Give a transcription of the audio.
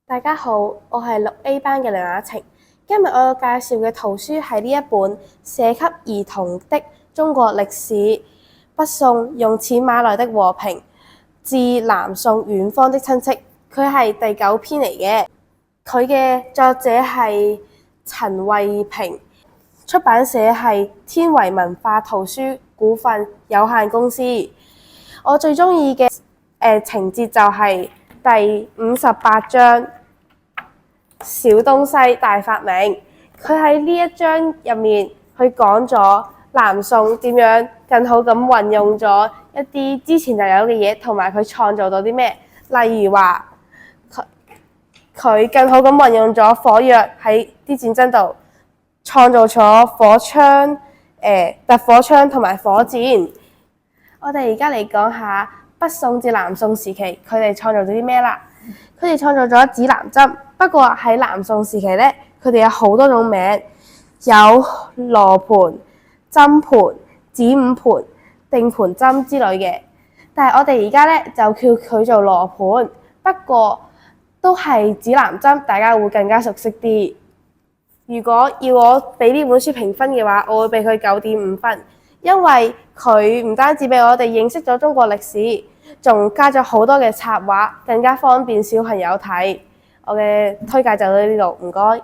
大家好，我係6A 班嘅梁雅晴。今日我要介紹嘅圖書係呢一本《寫給兒童的中國歷史：北宋用錢買來的和平致南宋遠方的親戚》。佢係第9篇嚟嘅。佢嘅作者係陳慧平，出版社係天維文化圖書股份有限公司。我最中意嘅情節就係第58章小東西大發明。佢喺呢一章入面，佢講咗南宋點樣更好咁運用咗一啲之前就有嘅嘢，同埋佢創造到啲咩。例如話佢更好咁運用咗火藥喺啲戰爭度，創造咗火槍、特火槍同埋火箭。我哋而家嚟講下北宋至南宋時期，佢哋創造咗啲咩啦？佢哋創造咗指南針，不過喺南宋時期咧，佢哋有好多種名，有羅盤、針盤、子午盤、定盤針之類嘅。但係我哋而家咧就叫佢做羅盤，不過都係指南針，大家會更加熟悉啲。如果要我俾呢本書評分嘅話，我會俾佢9.5分，因為佢唔單止俾我哋認識咗中國歷史，仲加咗好多嘅插畫，更加方便小朋友睇。我嘅推介就到呢度，唔該。